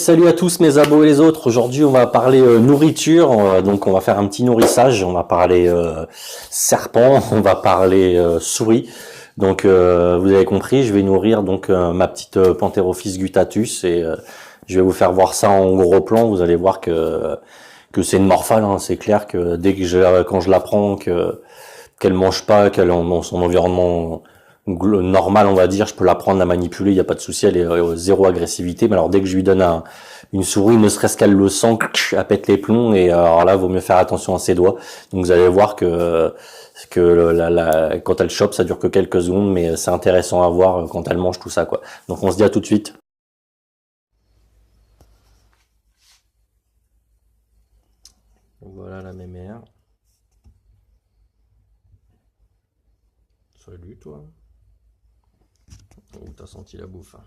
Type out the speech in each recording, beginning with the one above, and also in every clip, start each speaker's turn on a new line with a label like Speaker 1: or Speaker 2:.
Speaker 1: Salut à tous mes abos et les autres. Aujourd'hui, on va parler nourriture. Donc, on va faire un petit nourrissage. On va parler serpent, on va parler souris. Donc, vous avez compris, je vais nourrir donc ma petite Pantherophis guttatus et je vais vous faire voir ça en gros plan. Vous allez voir que c'est une morphale. Hein. C'est clair que quand je la prends, qu'elle mange pas, qu'elle est dans son environnement normal, on va dire, je peux la prendre, la manipuler, il y a pas de souci, elle est zéro agressivité. Mais alors dès que je lui donne une souris, ne serait-ce qu'elle le sent, elle pète les plombs. Et alors là, vaut mieux faire attention à ses doigts. Donc vous allez voir que quand elle chope, ça dure que quelques secondes, mais c'est intéressant à voir quand elle mange tout ça, quoi. Donc on se dit à tout de suite. Voilà la mémère. Salut toi. Oh, t'as senti la bouffe. Hein.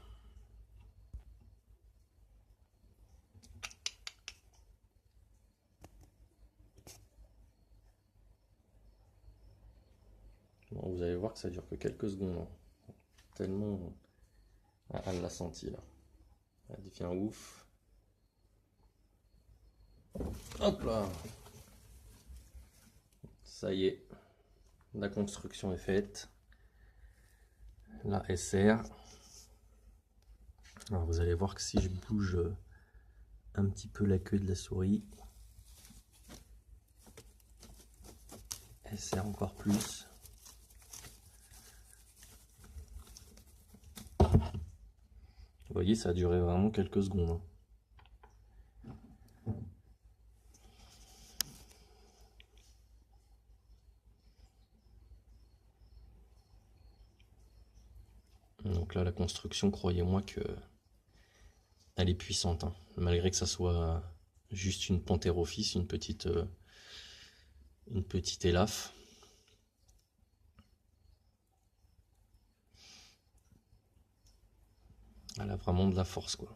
Speaker 1: Bon, vous allez voir que ça dure que quelques secondes. Hein. Tellement elle l'a senti là. Elle dit fait un ouf. Hop là. Ça y est. La construction est faite. La SR. Alors vous allez voir que si je bouge un petit peu la queue de la souris, elle serre encore plus. Vous voyez, ça a duré vraiment quelques secondes. Hein. Donc là, la construction, croyez-moi que elle est puissante. Hein. Malgré que ça soit juste une Pantherophis, une petite élaphe. Elle a vraiment de la force, quoi.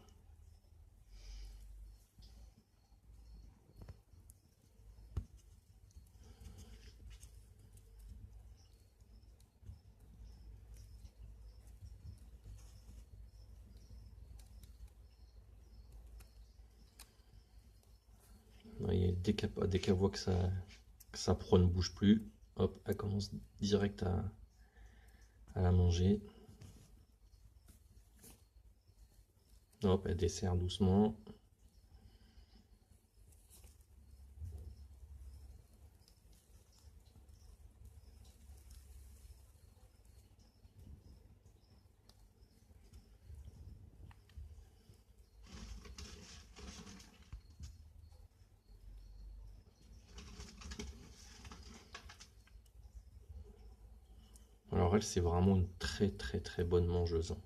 Speaker 1: Vous voyez, dès qu'elle voit que sa proie ne bouge plus, hop, elle commence direct à la manger. Hop, elle dessert doucement. Alors elle, c'est vraiment une très très très bonne mangeuse. Hein.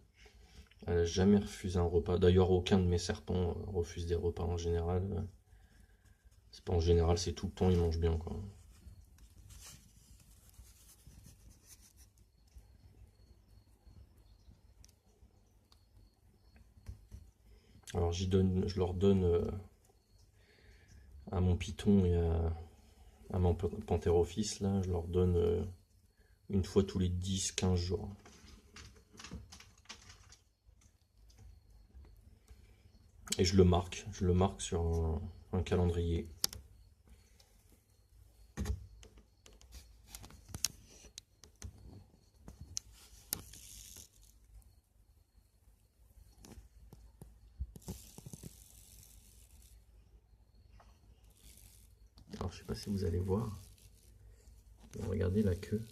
Speaker 1: Elle n'a jamais refusé un repas. D'ailleurs, aucun de mes serpents refuse des repas en général. C'est pas en général, c'est tout le temps, ils mangent bien, quoi. Alors je leur donne à mon python et à mon Pantherophis, là, je leur donne une fois tous les 10-15 jours. Et je le marque sur un calendrier. Alors je sais pas si vous allez voir. Regardez la queue.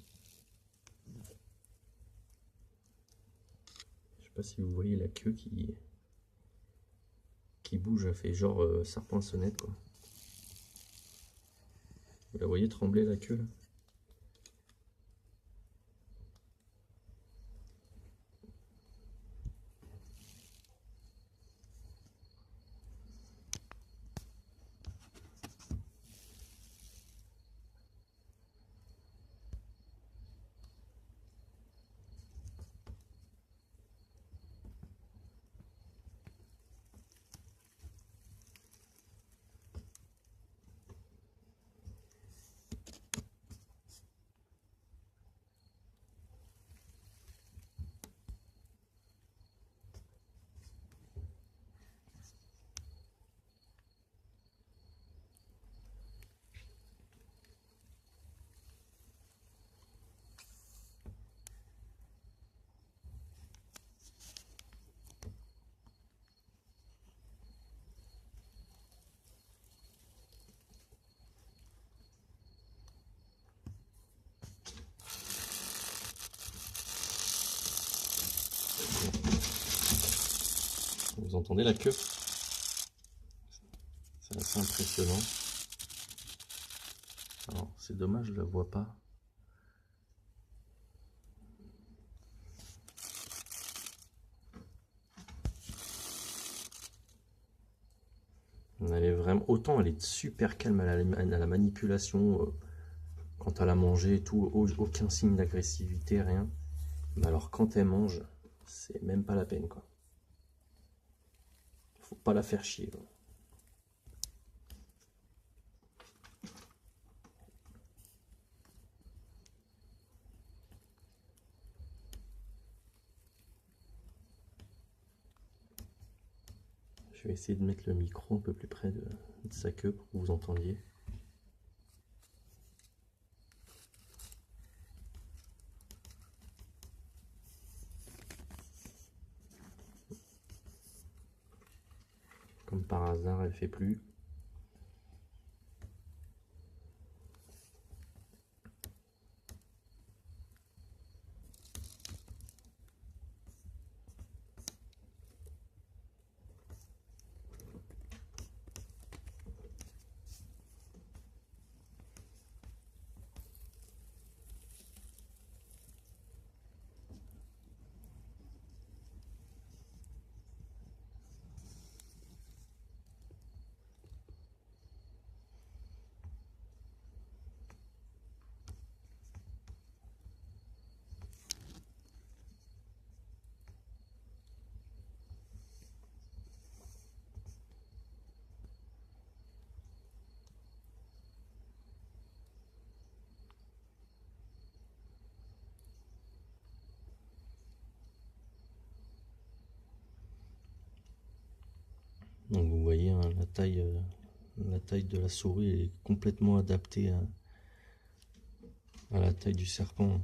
Speaker 1: Je sais pas si vous voyez la queue qui bouge, elle fait genre serpent sonnette, quoi. Vous la voyez trembler la queue là? Vous entendez la queue? C'est assez impressionnant. Alors, c'est dommage, je la vois pas. Elle est vraiment, autant elle est super calme à la manipulation, quand elle a mangé et tout, aucun signe d'agressivité, rien. Mais alors quand elle mange, c'est même pas la peine quoi. Faut pas la faire chier quoi. Je vais essayer de mettre le micro un peu plus près de sa queue pour que vous entendiez. Comme par hasard, elle fait plus. Donc vous voyez hein, la taille de la souris est complètement adaptée à la taille du serpent.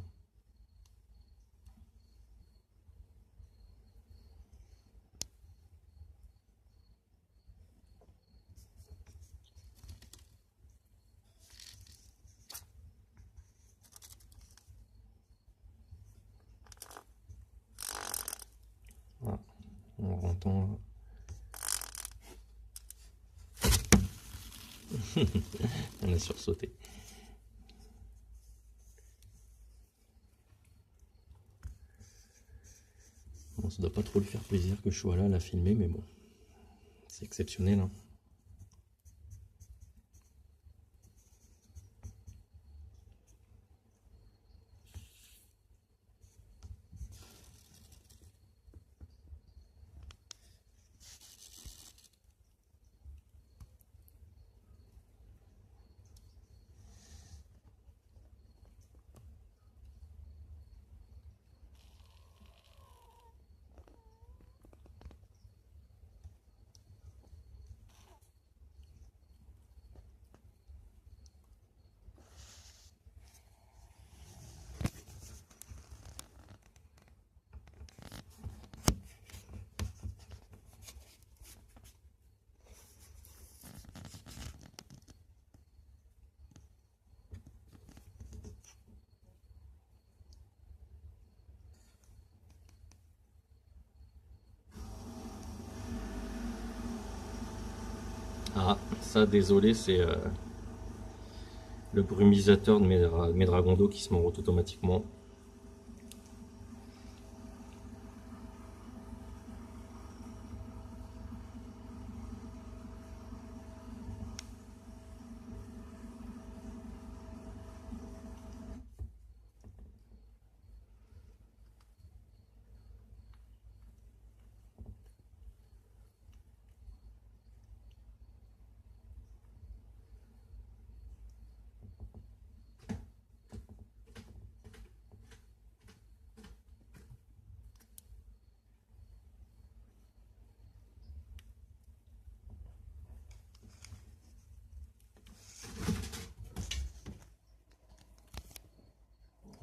Speaker 1: Voilà, on entend. On a sursauté. Bon, ça doit pas trop lui faire plaisir que je sois là à la filmer, mais bon, c'est exceptionnel. Hein. Ah, ça, désolé, c'est le brumisateur de mes dragons d'eau qui se m'enroute automatiquement.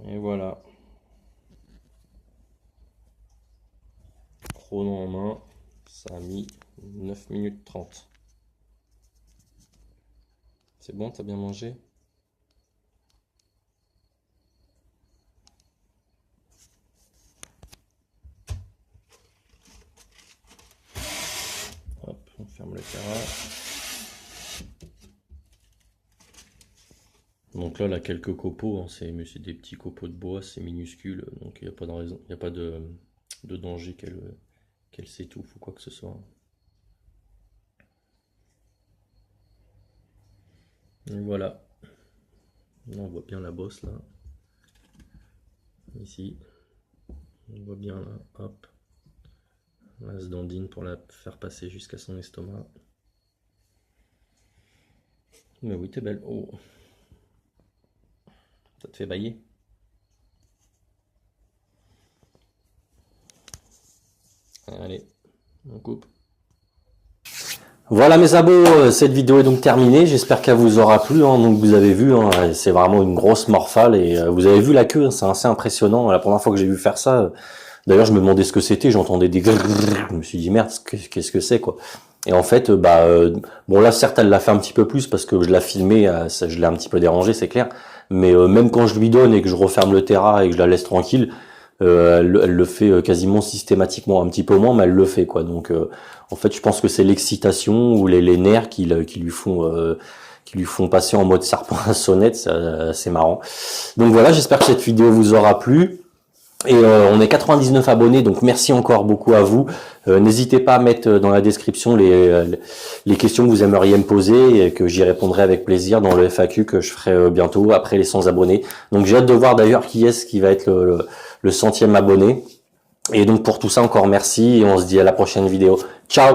Speaker 1: Et voilà. Chrono en main, ça a mis 9 minutes 30. C'est bon, t'as bien mangé? Donc là, quelques copeaux, hein, mais c'est des petits copeaux de bois, c'est minuscule, donc il n'y a pas de raison, il n'y a pas de danger qu'elle s'étouffe ou quoi que ce soit. Donc voilà, là, on voit bien la bosse là, ici, on voit bien là, hop, là, se dandine pour la faire passer jusqu'à son estomac. Mais oui, t'es belle. Oh, ça te fait bailler. Allez, on coupe. Voilà mes abos, cette vidéo est donc terminée, j'espère qu'elle vous aura plu, hein. Donc vous avez vu, hein, c'est vraiment une grosse morphale et vous avez vu la queue, hein, c'est assez impressionnant, la première fois que j'ai vu faire ça, d'ailleurs je me demandais ce que c'était, j'entendais des grrrr, je me suis dit merde, qu'est-ce que c'est quoi. Et en fait, bon là certes elle l'a fait un petit peu plus parce que je l'ai filmé, je l'ai un petit peu dérangé c'est clair, mais même quand je lui donne et que je referme le Terra et que je la laisse tranquille, elle le fait quasiment systématiquement, un petit peu moins, mais elle le fait quoi. Donc en fait, je pense que c'est l'excitation ou les nerfs qui lui font passer en mode serpent à sonnette, c'est marrant. Donc voilà, j'espère que cette vidéo vous aura plu. Et on est 99 abonnés, donc merci encore beaucoup à vous. N'hésitez pas à mettre dans la description les questions que vous aimeriez me poser et que j'y répondrai avec plaisir dans le FAQ que je ferai bientôt après les 100 abonnés. Donc j'ai hâte de voir d'ailleurs qui est-ce qui va être le 100e abonné. Et donc pour tout ça encore merci et on se dit à la prochaine vidéo. Ciao!